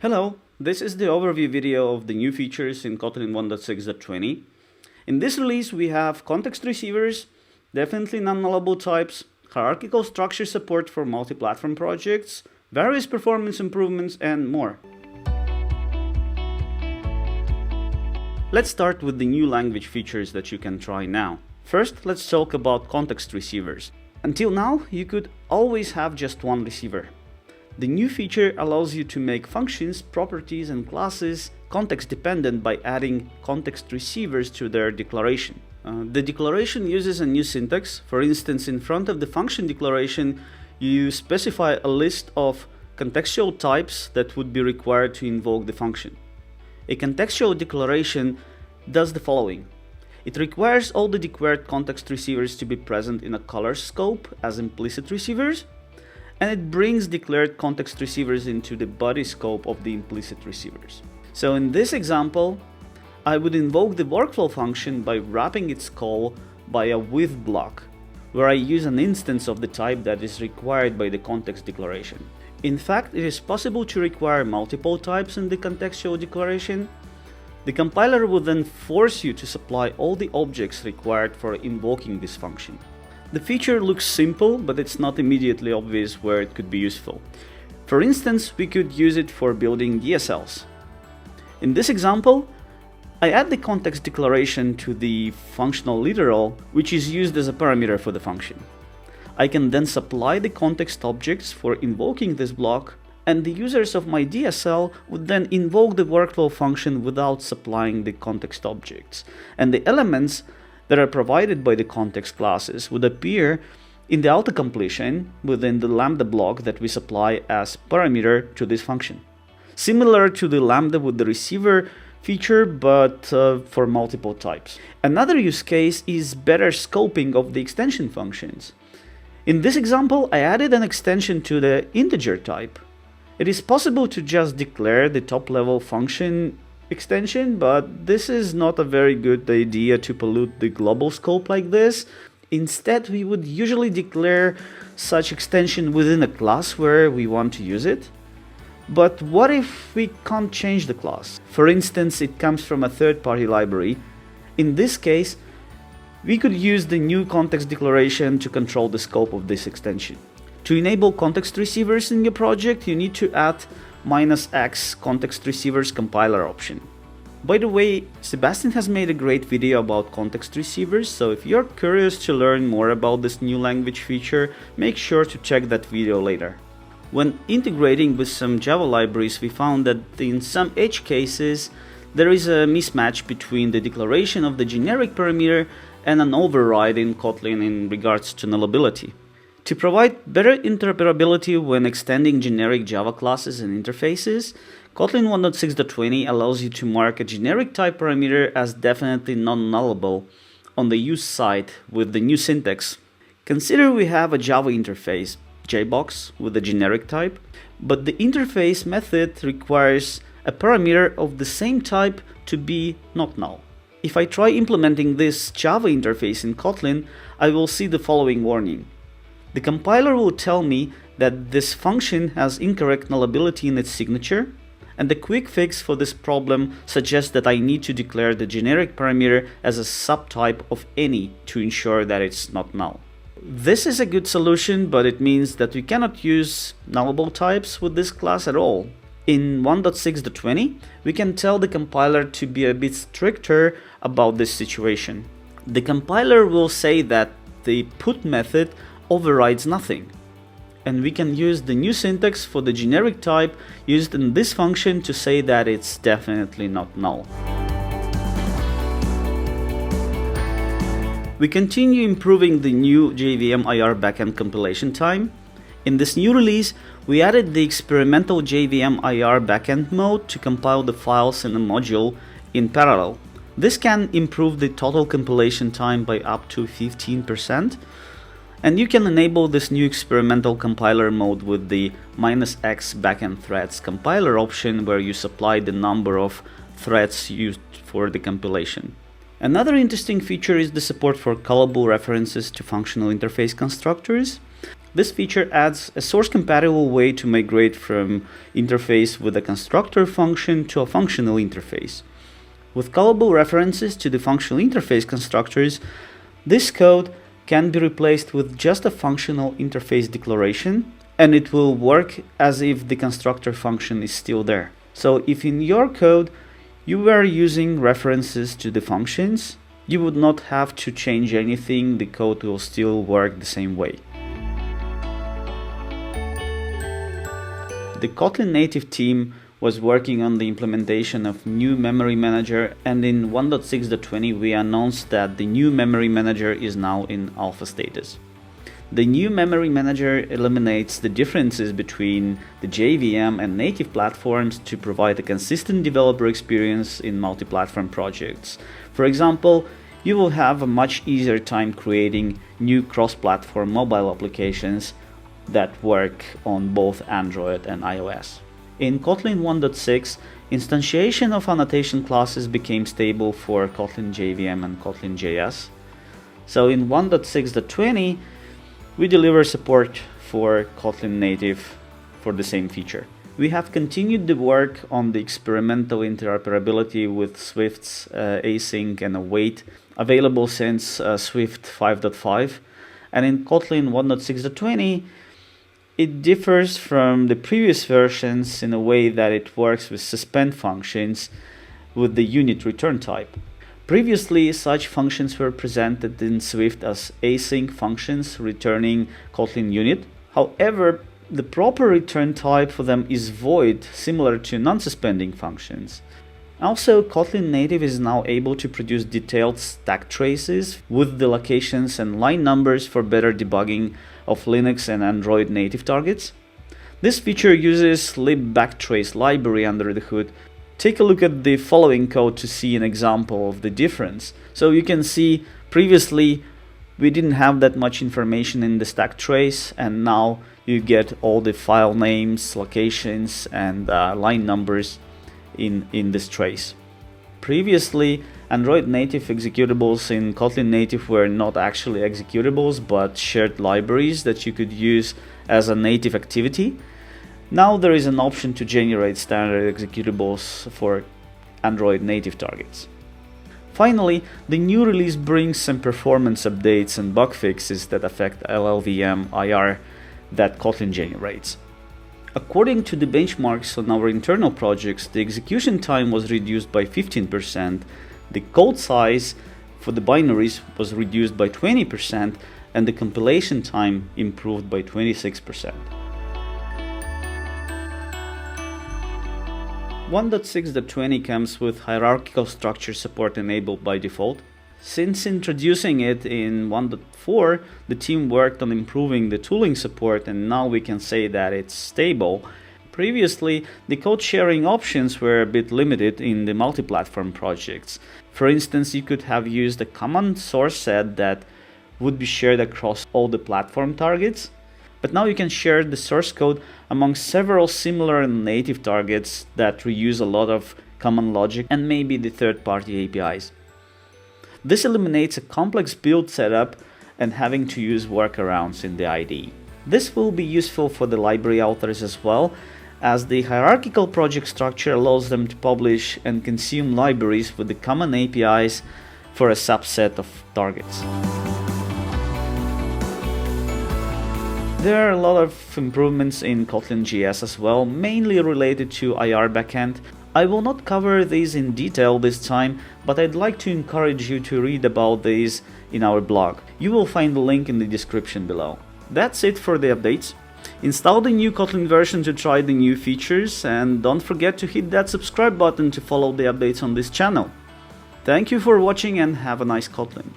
Hello, this is the overview video of the new features in Kotlin 1.6.20. In this release we have context receivers, definitely non-nullable types, hierarchical structure support for multi-platform projects, various performance improvements, and more. Let's start with the new language features that you can try now. First, let's talk about context receivers. Until now, you could always have just one receiver. The new feature allows you to make functions, properties, and classes context-dependent by adding context receivers to their declaration. The declaration uses a new syntax. For instance, in front of the function declaration, you specify a list of contextual types that would be required to invoke the function. A contextual declaration does the following. It requires all the declared context receivers to be present in a color scope as implicit receivers, and it brings declared context receivers into the body scope of the implicit receivers. So in this example, I would invoke the workflow function by wrapping its call by a with block, where I use an instance of the type that is required by the context declaration. In fact, it is possible to require multiple types in the contextual declaration. The compiler will then force you to supply all the objects required for invoking this function. The feature looks simple, but it's not immediately obvious where it could be useful. For instance, we could use it for building DSLs. In this example, I add the context declaration to the functional literal, which is used as a parameter for the function. I can then supply the context objects for invoking this block, and the users of my DSL would then invoke the workflow function without supplying the context objects, and the elements that are provided by the context classes would appear in the autocompletion within the lambda block that we supply as parameter to this function. Similar to the lambda with the receiver feature, but for multiple types. Another use case is better scoping of the extension functions. In this example, I added an extension to the integer type. It is possible to just declare the top-level function extension, but this is not a very good idea to pollute the global scope like this. Instead, we would usually declare such extension within a class where we want to use it. But what if we can't change the class? For instance, it comes from a third-party library. In this case, we could use the new context declaration to control the scope of this extension. To enable context receivers in your project, you need to add -x context receivers compiler option. By the way, Sebastian has made a great video about context receivers, so if you're curious to learn more about this new language feature, make sure to check that video later. When integrating with some Java libraries, we found that in some edge cases, there is a mismatch between the declaration of the generic parameter and an override in Kotlin in regards to nullability. To provide better interoperability when extending generic Java classes and interfaces, Kotlin 1.6.20 allows you to mark a generic type parameter as definitely non-nullable on the use side with the new syntax. Consider we have a Java interface, JBox, with a generic type, but the interface method requires a parameter of the same type to be not null. If I try implementing this Java interface in Kotlin, I will see the following warning. The compiler will tell me that this function has incorrect nullability in its signature, and the quick fix for this problem suggests that I need to declare the generic parameter as a subtype of any to ensure that it's not null. This is a good solution, but it means that we cannot use nullable types with this class at all. In 1.6.20, we can tell the compiler to be a bit stricter about this situation. The compiler will say that the put method overrides nothing, and we can use the new syntax for the generic type used in this function to say that it's definitely not null. We continue improving the new JVM IR backend compilation time. In this new release, we added the experimental JVM IR backend mode to compile the files in a module in parallel. This can improve the total compilation time by up to 15%. And you can enable this new experimental compiler mode with the -x backend threads compiler option, where you supply the number of threads used for the compilation. Another interesting feature is the support for callable references to functional interface constructors. This feature adds a source-compatible way to migrate from interface with a constructor function to a functional interface. With callable references to the functional interface constructors, this code can be replaced with just a functional interface declaration, and it will work as if the constructor function is still there. So if in your code you were using references to the functions, you would not have to change anything, the code will still work the same way. The Kotlin native team was working on the implementation of new memory manager, and in 1.6.20 we announced that the new memory manager is now in alpha status. The new memory manager eliminates the differences between the JVM and native platforms to provide a consistent developer experience in multi-platform projects. For example, you will have a much easier time creating new cross-platform mobile applications that work on both Android and iOS. In Kotlin 1.6, instantiation of annotation classes became stable for Kotlin JVM and Kotlin JS. So in 1.6.20, we deliver support for Kotlin native for the same feature. We have continued the work on the experimental interoperability with Swift's async and await, available since Swift 5.5, and in Kotlin 1.6.20, it differs from the previous versions in a way that it works with suspend functions with the unit return type. Previously, such functions were presented in Swift as async functions returning Kotlin unit. However, the proper return type for them is void, similar to non-suspending functions. Also, Kotlin native is now able to produce detailed stack traces with the locations and line numbers for better debugging of Linux and Android native targets. This feature uses lib-backtrace library under the hood. Take a look at the following code to see an example of the difference. So you can see previously we didn't have that much information in the stack trace, and now you get all the file names, locations, and line numbers in this trace. Previously, Android native executables in Kotlin native were not actually executables but shared libraries that you could use as a native activity. Now there is an option to generate standard executables for Android native targets. Finally, the new release brings some performance updates and bug fixes that affect LLVM IR that Kotlin generates. According to the benchmarks on our internal projects, the execution time was reduced by 15%, the code size for the binaries was reduced by 20%, and the compilation time improved by 26%. 1.6.20 comes with hierarchical structure support enabled by default. Since introducing it in 1.4, the team worked on improving the tooling support, and now we can say that it's stable. Previously, the code sharing options were a bit limited in the multi-platform projects. For instance, you could have used a common source set that would be shared across all the platform targets. But now you can share the source code among several similar native targets that reuse a lot of common logic and maybe the third-party APIs. This eliminates a complex build setup and having to use workarounds in the IDE. This will be useful for the library authors as well, as the hierarchical project structure allows them to publish and consume libraries with the common APIs for a subset of targets. There are a lot of improvements in Kotlin JS as well, mainly related to IR backend. I will not cover these in detail this time, but I'd like to encourage you to read about these in our blog. You will find the link in the description below. That's it for the updates. Install the new Kotlin version to try the new features, and don't forget to hit that subscribe button to follow the updates on this channel. Thank you for watching and have a nice Kotlin.